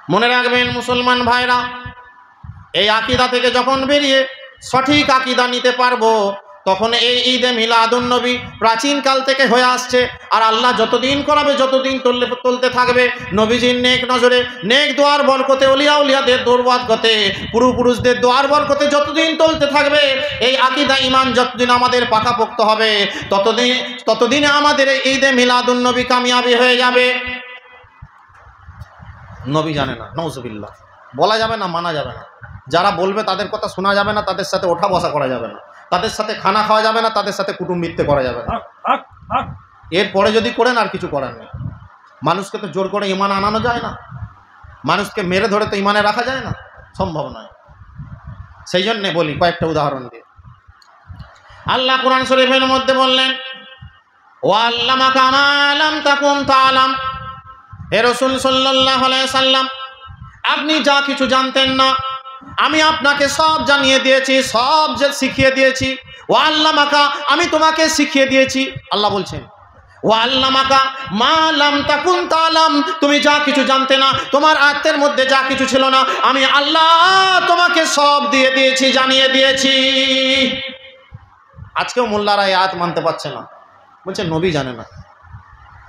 মনে রাখবেন মুসলমান ভাইরা, এই আকীদা থেকে যখন বেরিয়ে সঠিক আকীদা নিতে পারবো, তখন এই ঈদে মিলাদুন্নবী প্রাচীনকাল থেকে হয়ে আসছে। আর আল্লাহ যতদিন করাবে, যতদিন তুলতে থাকবে, নবীজির নেক নজরে, নেক দোয়ার বরকতে, ওলিয়া উলিয়াদের দৌড়বাদগতে, পূর্বপুরুষদের দোয়ার বরকতে যতদিন তুলতে থাকবে, এই আকীদা ইমান যতদিন আমাদের পাকাপোক্ত হবে, ততদিনে আমাদের এই ঈদে মিলাদুন্নবী কামিয়াবি হয়ে যাবে। নবী জানে না, নাউজুবিল্লাহ, বলা যাবে না, মানা যাবে না। যারা বলবে তাদের কথা শোনা যাবে না, তাদের সাথে ওঠা বসা করা যাবে না, তাদের সাথে খানা খাওয়া যাবে না, তাদের সাথে কুটুম্বিত্তে করা যাবে না। এরপরে যদি করেন আর কিছু করার নেই। মানুষকে তো জোর করে ইমান আনানো যায় না, মানুষকে মেরে ধরে তো ইমানে রাখা যায় না, সম্ভব নয়। সেই জন্যে বলি কয়েকটা উদাহরণ দিয়ে। আল্লাহ কোরআন শরীফের মধ্যে বললেন, ওয়াল্লামাকা মা লাম তাকুন তাআলাম, হে রাসূল সাল্লাল্লাহু আলাইহি সাল্লাম, আপনি যা কিছু জানতেন না আমি আপনাকে সব জানিয়ে দিয়েছি, সব যে শিখিয়ে দিয়েছি। ওয়াল্লামাকা, আমি তোমাকে শিখিয়ে দিয়েছি। আল্লাহ বলছেন, ওয়াল্লামাকা মা লাম তাকুন তাআলাম, তুমি যা কিছু জানতে না, তোমার আয়াতের মধ্যে যা কিছু ছিল না, আমি আল্লাহ তোমাকে সব দিয়ে দিয়েছি, জানিয়ে দিয়েছি। আজকেও মোল্লারা এই আয়াত মানতে পারছে না, বলছে নবী জানে না।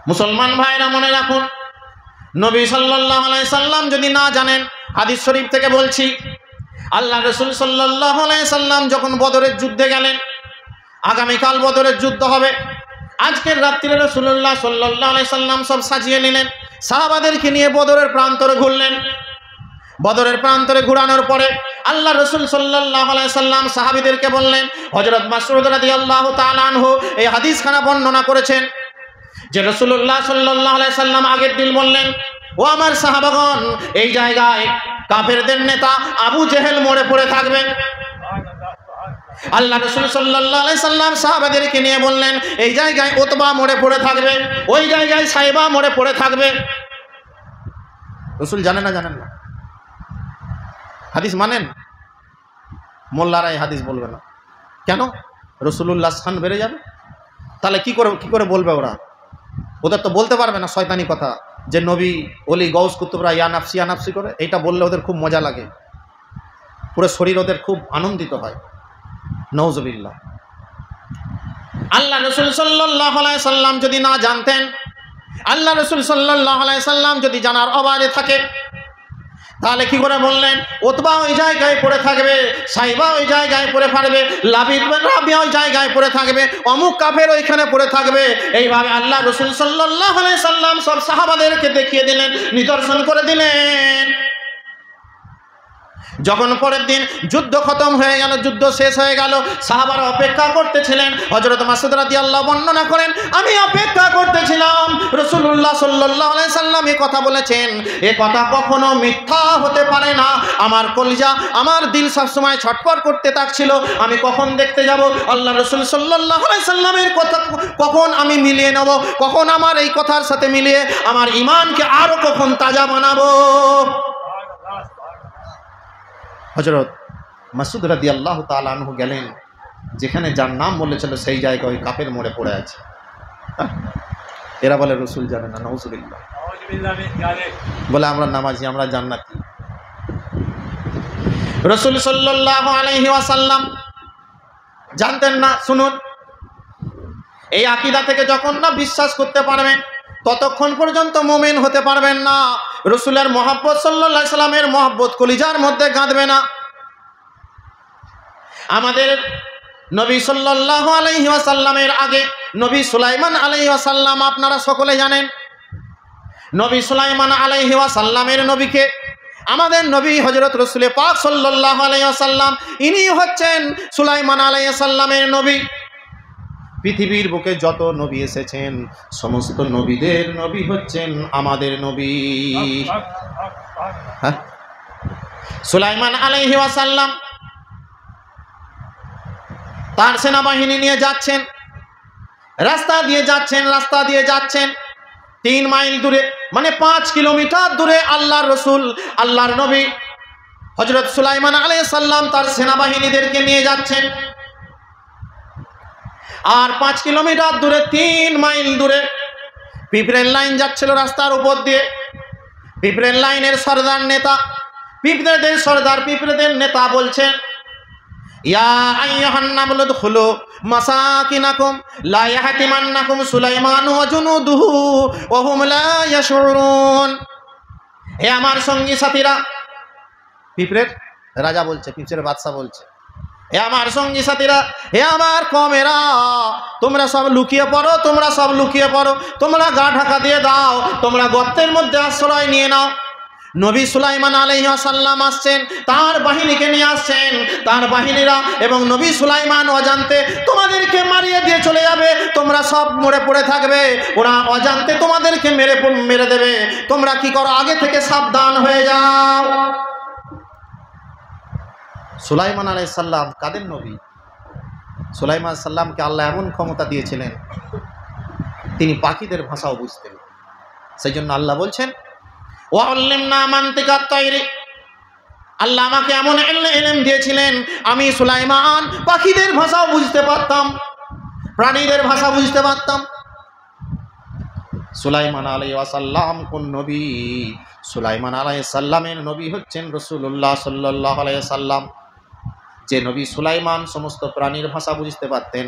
মুসলমান ভাইরা মনে রাখুন, নবী সাল্লাল্লাহু আলাইহি সাল্লাম যদি না জানেন, হাদিস শরীফ থেকে বলছি, আল্লাহ রাসূল সাল্লাল্লাহু আলাইহি সাল্লাম যখন বদরের যুদ্ধে গেলেন, আগামীকাল বদরের যুদ্ধ হবে, আজকের রাত্রিরে রাসূলুল্লাহ সাল্লাল্লাহু আলাইহি সাল্লাম সব সাজিয়ে নিলেন, সাহাবাদেরকে নিয়ে বদরের প্রান্তরে ঘুরলেন। বদরের প্রান্তরে ঘোরানোর পরে আল্লাহ রাসূল সাল্লাল্লাহু আলাইহি সাল্লাম সাহাবীদেরকে বললেন, হযরত মাসউদ রাদিয়াল্লাহু তাআলা আনহু এই হাদিসখানা বর্ণনা করেছেন যে রাসূলুল্লাহ সাল্লাল্লাহু আলাইহি সাল্লাম আগের দিন বললেন, ও আমার সাহাবাগণ, এই জায়গায় কাফেরদের নেতা আবু জেহেল মরে পড়ে থাকবে। আল্লাহ রাসূল সাল্লাল্লাহু আলাইহি সাল্লাম সাহাবাদেরকে নিয়ে বললেন, এই জায়গায় উতবা মরে পড়ে থাকবে, ওই জায়গায় সাইবা মরে পড়ে থাকবে। রাসূল জানেন না? হাদিস মানেন? মোল্লারা এই হাদিস বলবে না কেন? রাসূলুল্লাহ শান বেড়ে যাবে। তাহলে কি করে বলবে ওরা? ওদের তো বলতে পারবে না শয়তানি কথা, যে নবী ওলি গৌস কুতুবরা ইয়া নাফসি করে। এইটা বললে ওদের খুব মজা লাগে, পুরো শরীর ওদের খুব আনন্দিত হয়। নাউজুবিল্লাহ। আল্লাহ রাসূল সাল্লাল্লাহু আলাইহি সাল্লাম যদি না জানতেন, আল্লাহ রাসূল সাল্লাল্লাহু আলাইহি সাল্লাম যদি জানার অবাধে থাকে, তাহলে কি করে বললেন উতবা ওই জায়গায় পড়ে থাকবে, সাইবা ওই জায়গায় পড়ে থাকবে, রাবিয়া ওই জায়গায় পড়ে থাকবে, অমুক কাফের ওইখানে পড়ে থাকবে। এইভাবে আল্লাহ রাসূল সাল্লাল্লাহু আলাইহি সাল্লাম সব সাহাবাদেরকে দেখিয়ে দিলেন, নিদর্শন করে দিলেন। যখন পরের দিন যুদ্ধ খতম হয়ে গেল, যুদ্ধ শেষ হয়ে গেল, সাহাবারা অপেক্ষা করতেছিলেন। হযরত মাসউদ রাদিয়াল্লাহু বর্ণনা করেন, আমি অপেক্ষা করতেছিলাম, রাসূলুল্লাহ সাল্লাল্লাহু আলাইহি সাল্লাম এই কথা বলেছেন, এ কথা কখনো মিথ্যা হতে পারে না। আমার কলিজা, আমার দিল সবসময় ছটফট করতে থাকছিল, আমি কখন দেখতে যাব আল্লাহ রাসূল সাল্লাল্লাহু আলাইহি সাল্লামের কথা, কখন আমি মিলিয়ে নেব, কখন আমার এই কথার সাথে মিলিয়ে আমার ঈমানকে আরো কখন তাজা বানাবো। হযরত মাসউদ রাদিয়াল্লাহু তাআলা আনহু গেলেন, যেখানে যার নাম বলেছিল সেই জায়গায় ওই কাফের মরে পড়ে আছে। এরা বলে রাসূল জানে না, নাউজুবিল্লাহ। বলে আমরা নামাজি, আমরা জান্নাতি। রাসূল সাল্লাল্লাহু আলাইহি ওয়াসাল্লাম জানতেন না। শুনুন, এই আকীদা থেকে যখন না বিশ্বাস করতে পারবেন, ততক্ষণ পর্যন্ত মুমিন হতে পারবেন না। রাসূলের মহব্বত, সাল্লাল্লাহু আলাইহি সাল্লামের মহব্বত কলিজার মধ্যে গাঁথবে না। আমাদের নবী সাল্লাল্লাহু আলাইহি ওয়াসাল্লামের আগে নবী সুলাইমান আলাইহি ওয়াসাল্লাম, আপনারা সকলে জানেন, নবী সুলাইমান আলাইহি ওয়াসাল্লামের নবীকে আমাদের নবী হযরত রাসূল পাক সাল্লাল্লাহু আলাইহি ওয়াসাল্লাম, ইনি হচ্ছেন সুলাইমান আলাইহিস সালামের নবী। পৃথিবীর বুকে যত নবী এসেছেন সমস্ত নবীদের নবী হচ্ছেন আমাদের নবী। সুলাইমান আলাইহি ওয়াসাল্লাম তার সেনাবাহিনী নিয়ে যাচ্ছেন, রাস্তা দিয়ে যাচ্ছেন 3 মাইল দূরে, মানে 5 কিলোমিটার দূরে আল্লাহর রসুল, আল্লাহর নবী হযরত সুলাইমান আলাইহিস সালাম তার সেনাবাহিনীদেরকে নিয়ে যাচ্ছেন। আর 5 কিলোমিটার দূরে 3 মাইল দূরে পিঁপড়ের লাইন যাচ্ছিল রাস্তার উপর দিয়ে। পিঁপড়ের লাইনের সর্দার নেতা, পিঁপড়েদের সর্দার, পিঁপড়েদের নেতা বলছেন, ইয়া আইয়ুহান নামলু দুখুলু মাসাকিনাকুম লা ইয়াহতিমান্নাকুম সুলাইমান ওয়া জুনুদুহু ওয়া হুম লা ইয়াশউরুন। হে আমার সঙ্গী সাথীরা, পিঁপড়ের রাজা বলছে, পিঁপড়ের বাদশা বলছে, হে আমার সঙ্গী সাথীরা, হে আমার কমেরা, তোমরা সব লুকিয়ে পড়ো, তোমরা সব লুকিয়ে পড়ো, তোমরা গা ঢাকা দিয়ে দাও, তোমরা গর্তের মধ্যে আশ্রয় নিয়ে নাও। নবী সুলাইমান আলাইহিস সালাম আসছেন, তার বাহিনীকে নিয়ে আসছেন, তার বাহিনীরা এবং নবী সুলাইমান অজান্তে তোমাদেরকে মারিয়ে দিয়ে চলে যাবে, তোমরা সব মরে পড়ে থাকবে, ওরা অজান্তে তোমাদেরকে মেরে দেবে, তোমরা কি করো, আগে থেকে সাবধান হয়ে যাও। সুলাইমান আলাইহিস সালাম কাদের নবী? সুলাইমান সাল্লামকে আল্লাহ এমন ক্ষমতা দিয়েছিলেন, তিনি পাখিদের ভাষাও বুঝতেন। সেই জন্য আল্লাহ বলছেন, ওয়াল্লিমনা মানতিকাত তায়রি, আল্লাহ আমাকে এমন ইলম দিয়েছিলেন, আমি সুলাইমান পাখিদের ভাষাও বুঝতে পারতাম, প্রাণীদের ভাষা বুঝতে পারতাম। সুলাইমান আলাইহিস সালাম কোন নবী? সুলাইমান আলাইহিস সালামের নবী হচ্ছেন রাসূলুল্লাহ সাল্লাল্লাহু আলাইহি সাল্লাম। যে নবী সুলাইমান সমস্ত প্রাণীর ভাষা বুঝতে পারতেন,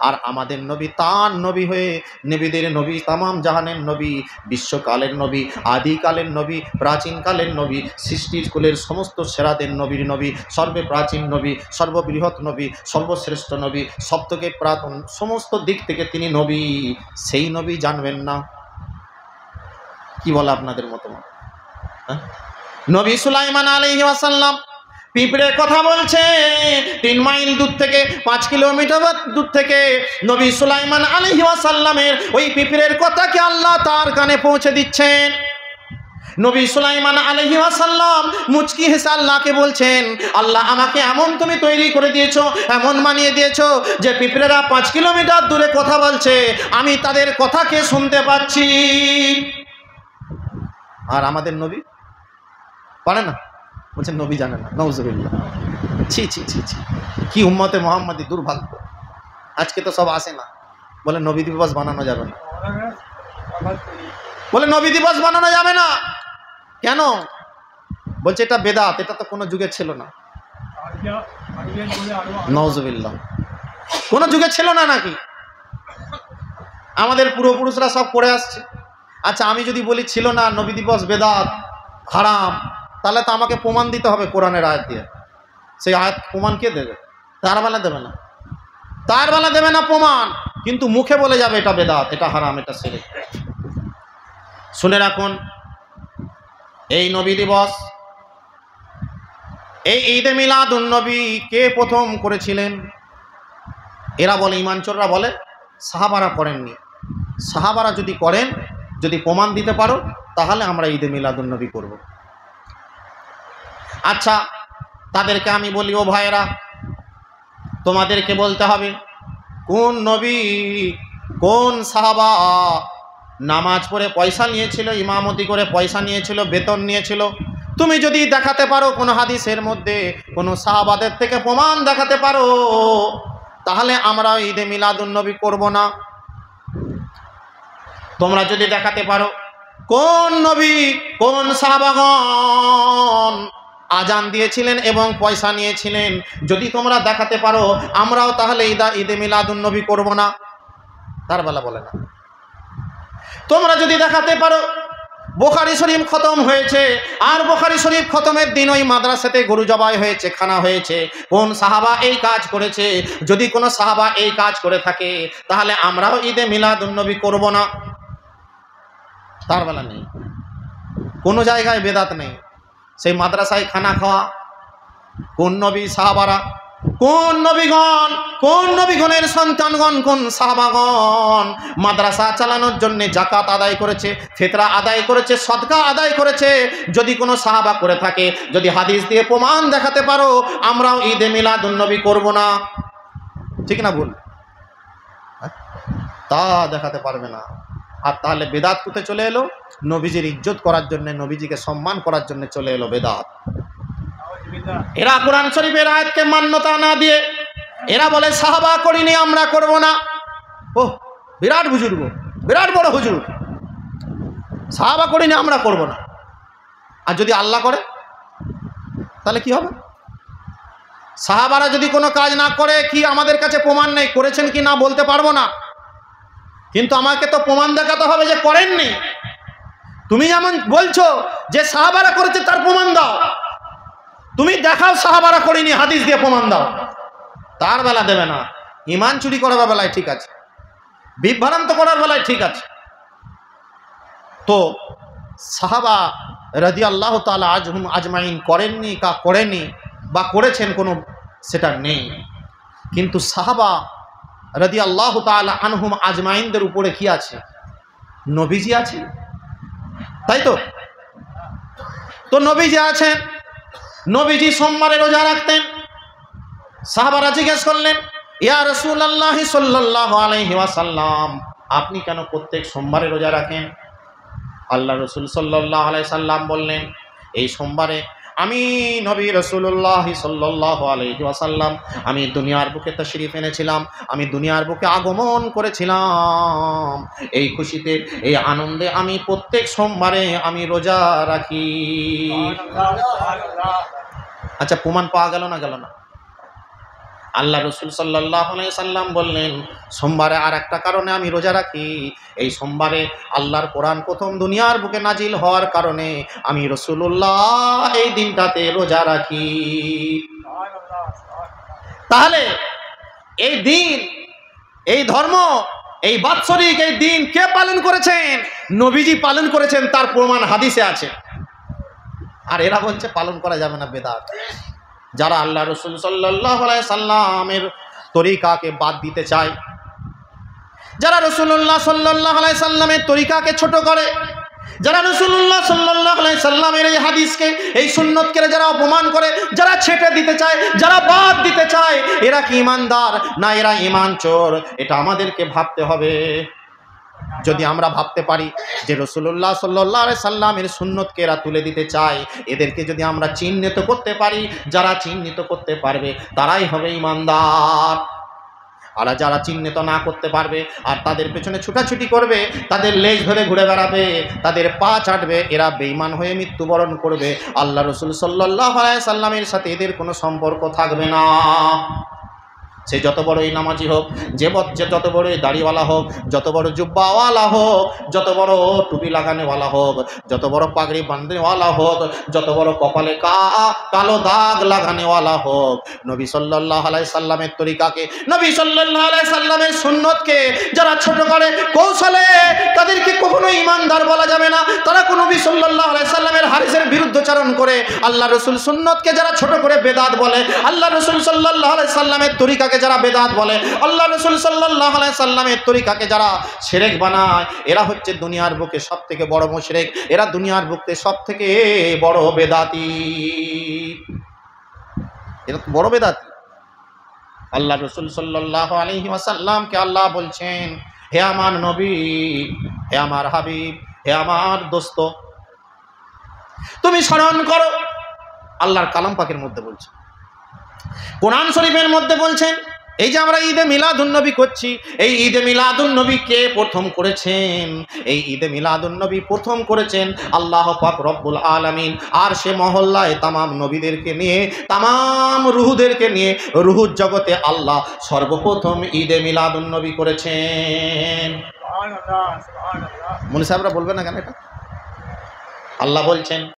আর আমাদের নবী তার নবী হয়ে নবীদের নবী, তামাম জাহানের নবী, বিশ্বকালের নবী, আদিকালের নবী, প্রাচীনকালের নবী, সৃষ্টির কুলের সমস্ত সেরাদের নবীর নবী, সর্বে প্রাচীন নবী, সর্ববৃহৎ নবী, সর্বশ্রেষ্ঠ নবী, সপ্তকে প্রাতন, সমস্ত দিক থেকে তিনি নবী। সেই নবী জানবেন না? কি বলে আপনাদের মতামত? নবী সুলাইমান আলাইহিস সালাম পিঁপড়ে কথা বলছে, 3 মাইল দূর থেকে, 5 কিলোমিটার দূর থেকে নবী সুলাইমান আলাইহিস সালামের ওই পিঁপড়ের কথাকে আল্লাহ তার কানে পৌঁছে দিচ্ছেন। নবী সুলাইমান আলাইহিস সালাম মুচকি হেসে আল্লাহকে বলছেন, আল্লাহ আমাকে এমন তুমি তৈরি করে দিয়েছো, এমন বানিয়ে দিয়েছো যে পিঁপড়েরা 5 কিলোমিটার দূরে কথা বলছে, আমি তাদের কথাকে শুনতে পাচ্ছি। আর আমাদের নবী পারে না, বলছেন নবী জানে না। নাউজুবিল্লাহ। ছি ছি ছি ছি, কি উম্মতে মুহাম্মাদি দুর্ভাগ্য। আজকে তো সব আসে না, বলে নবী দিবস বানানো যাবে না, বলে নবী দিবস বানানো যাবে না। কেন? বলছে এটা বেদাত, এটা তো কোনো যুগে ছিল না। নাউজুবিল্লাহ। কোনো যুগে ছিল না নাকি? আমাদের পূর্বপুরুষরা সব করে আসছে। আচ্ছা, আমি যদি বলি ছিল না, নবী দিবস বেদাত, হারাম, তাহলে তো আমাকে প্রমাণ দিতে হবে কোরআনের আয়াত দিয়ে। সেই আয়াত প্রমাণ কে দেবে? তার বেলা দেবে না, তার বেলা দেবে না প্রমাণ, কিন্তু মুখে বলে যাবে এটা বেদাত, এটা হারাম, এটা শিরক। শুনে রাখুন, এই নবী দিবস, এই ঈদে মিলাদুন নবী কে প্রথম করেছিলেন? এরা বলে, ইমানচোররা বলে সাহাবারা করেননি। সাহাবারা যদি করেন, যদি প্রমাণ দিতে পারো, তাহলে আমরা ঈদে মিলাদুন নবী করব। আচ্ছা, তাদেরকে আমি বলি, ও ভাইরা, তোমাদেরকে বলতে হবে কোন নবী, কোন সাহাবা নামাজ পড়ে পয়সা নিয়েছিল, ইমামতি করে পয়সা নিয়েছিল, বেতন নিয়েছিল। তুমি যদি দেখাতে পারো কোনো হাদিসের মধ্যে কোনো সাহাবাদের থেকে প্রমাণ দেখাতে পারো, তাহলে আমরা ঈদে মিলাদুন নবী করব না। তোমরা যদি দেখাতে পারো কোন নবী, কোন সাহাবাগণ আজান দিয়েছিলেন এবং পয়সা নিয়েছিলেন, যদি তোমরা দেখাতে পারো, আমরাও তাহলে ঈদে মিলাদুন নবী করব না। তার বেলা বলে না। তোমরা যদি দেখাতে পারো বুখারী শরীফ খতম হয়েছে, আর বুখারী শরীফ খতমের দিন ওই মাদ্রাসাতে গরু জবাই হয়েছে, খানা হয়েছে, কোন সাহাবা এই কাজ করেছে, যদি কোনো সাহাবা এই কাজ করে থাকে, তাহলে আমরাও ঈদে মিলাদুন নবী করব না। তার বেলা নেই, কোনো জায়গায় বেদাত নেই। সেই মাদ্রাসায় খানা খাওয়া, কোন নবী, সাহাবারা, কোন নবীগণ, কোন নবীগণের সন্তানগণ, কোন সাহাবাগণ মাদ্রাসা চালানোর জন্য যাকাত আদায় করেছে, ফিতরা আদায় করেছে, সদকা আদায় করেছে, যদি কোনো সাহাবা করে থাকে, যদি হাদিস দিয়ে প্রমাণ দেখাতে পারো, আমরাও ঈদে মিলাদুন নবী করব না। ঠিক না ভুল? তা দেখাতে পারবে না। আর তাহলে বেদাত কোথায় চলে এলো? নবীজির ইজ্জত করার জন্য, নবীজিকে সম্মান করার জন্য চলে এলো বেদাত। এরা কোরআন শরীফের আয়াতকে মান্যতা না দিয়ে এরা বলে সাহাবা করিনি, আমরা করব না। ও বিরাট বুজুর্গ, বিরাট বড় হুজুর, সাহাবা করিনি, আমরা করব না। আর যদি আল্লাহ করে তাহলে কি হবে? সাহাবারা যদি কোনো কাজ না করে, কি আমাদের কাছে প্রমাণ নেই, করেছেন কি না বলতে পারবো না, কিন্তু আমাকে তো প্রমাণ দেখাতে হবে যে করেননি। তুমি যেমন বলছো যে সাহাবারা করেছে তার প্রমাণ দাও, তুমি দেখাও সাহাবারা করেনি, হাদিস দিয়ে প্রমাণ দাও। তার বেলা দেবে না। ইমান চুরি করার বেলায় ঠিক আছে, বিভ্রান্ত করার বেলায় ঠিক আছে। তো সাহাবা রাদিয়াল্লাহু তাআলা আনহুম আজমাইন করেননি কা করেনি বা করেছেন কোনো সেটা নেই, কিন্তু সাহাবা রাদিয়াল্লাহু তাআলা আনহুম আজমাইনদের উপরে কি আছে? নবীজি আছে, তাই তো? তো নবীজি আছেন, নবীজি সোমবারে রোজা রাখতেন। সাহাবারা জিজ্ঞেস করলেন, ইয়া রাসূলুল্লাহ সাল্লাল্লাহু আলাইহি ওয়াসাল্লাম, আপনি কেন প্রত্যেক সোমবারে রোজা রাখেন? আল্লাহ রসুল সাল্লাল্লাহু আলাইহি সাল্লাম বললেন, এই সোমবারে আমি নবী রাসূলুল্লাহ সাল্লাল্লাহু আলাইহি ওয়াসাল্লাম আমি দুনিয়ার বুকে তাশরীফ এনেছিলাম, আমি দুনিয়ার বুকে আগমন করেছিলাম। এই খুশিতে, এই আনন্দে আমি প্রত্যেক সোমবারে আমি রোজা রাখি। আচ্ছা, প্রমাণ পাওয়া গেল না? গেল না? আল্লাহ রসুল সাল্লাল্লাহু আলাইহি সাল্লাম বললেন, সোমবারে আর একটা কারণে আমি রোজা রাখি। এই সোমবারে আল্লাহর কোরআন প্রথম দুনিয়ার বুকে নাজিল হওয়ার কারণে আমি রাসূলুল্লাহ এই দিনটাতে রোজা রাখি। তাহলে এই দিন, এই ধর্ম, এই বাৎসরিক এই দিন কে পালন করেছেন? নবীজি পালন করেছেন, তার প্রমাণ হাদিসে আছে। আর এরা বলছে পালন করা যাবে না, বেদাত। যারা আল্লাহ রসুল সাল্লাল্লাহু আলাইহি সাল্লামের তরিকাকে বাদ দিতে চায়, যারা রাসূলুল্লাহ সাল্লাল্লাহু আলাইহি সাল্লামের তরিকাকে ছোট করে, যারা রাসূলুল্লাহ সাল্লাল্লাহু আলাইহি সাল্লামের এই হাদিসকে, এই সুন্নতকে যারা অপমান করে, যারা ছেটে দিতে চায়, যারা বাদ দিতে চায়, এরা কি ইমানদার না এরা ইমান চোর? এটা আমাদেরকে ভাবতে হবে। যদি আমরা ভাবতে পারি যে রাসূলুল্লাহ সাল্লাল্লাহু আলাইহি সাল্লামের সুন্নতকে এরা তুলে দিতে চায়, এদেরকে যদি আমরা চিহ্নিত করতে পারি, যারা চিহ্নিত করতে পারবে তারাই হবে ইমানদার। আর যারা চিহ্নিত না করতে পারবে আর তাদের পেছনে ছুটাছুটি করবে, তাদের লেজ ধরে ঘুরে বেড়াবে, তাদের পা চাটবে, এরা বেঈমান হয়ে মৃত্যুবরণ করবে। আল্লাহ রসুল সাল্লাল্লাহু আলাইহি সাল্লামের সাথে এদের কোনো সম্পর্ক থাকবে না। সে যত বড়ই নামাজি হোক, যে যত বড়ই দাড়িওয়ালা হোক, যত বড় জুব্বাওয়ালা হোক, যত বড় টুপি লাগানেওয়ালা হোক, যত বড় পাগড়ি বাঁধনেওয়ালা হোক, যত বড় কপালে কালো দাগ লাগানেওয়ালা হোক, নবী সাল্লাল্লাহু আলাইহি সাল্লামের তরিকাকে, নবী সাল্লাল্লাহু আলাইহি সাল্লামের সুন্নতকে যারা ছোট করে কৌশলে, তাদেরকে কখনো ইমানদার বলা যাবে না। তারা কোন নবী সাল্লাল্লাহু আলাইহি সাল্লামের হাদিসের বিরুদ্ধাচরণ করে, আল্লাহ রসুল সুন্নতকে যারা ছোট করে বেদাত বলে, আল্লাহ রসুল সাল্লাল্লাহু আলাইহি সাল্লামের তরিকা যারা বেদাত বলে, আল্লাহ রাসূল সাল্লাল্লাহু আলাইহি সাল্লামের তরিকাকে যারা শিরক বানায়, এরা হচ্ছে দুনিয়ার বুকে সবথেকে বড় মুশরিক, এরা দুনিয়ার বুকে সবথেকে বড় বেদাতি, এরা বড় বেদাতি। আল্লাহ রাসূল সাল্লাল্লাহু আলাইহি ওয়াসাল্লামকে আল্লাহ বলছেন, হে আমার নবী, হে আমার হাবিব, হে আমার দোস্ত, তুমি স্মরণ করো। আল্লাহর কালাম পাকের মধ্যে বলছে, কোরআন শরীফের মধ্যে বলছেন, এই যে আমরা ঈদে মিলাদুন্নবী করছি, এই ঈদে মিলাদুন্নবী কে প্রথম করেছেন? এই ঈদে মিলাদুন্নবী প্রথম করেছেন আল্লাহ পাক রব্বুল আলামিন। আর সে মহল্লায় তামাম নবীদেরকে নিয়ে, তামাম রুহুদেরকে নিয়ে, রুহুর জগতে আল্লাহ সর্বপ্রথম ঈদে মিলাদুন্নবী করেছেন। মুনি সাহেবরা বলবেন না কেন এটা? আল্লাহ বলছেন,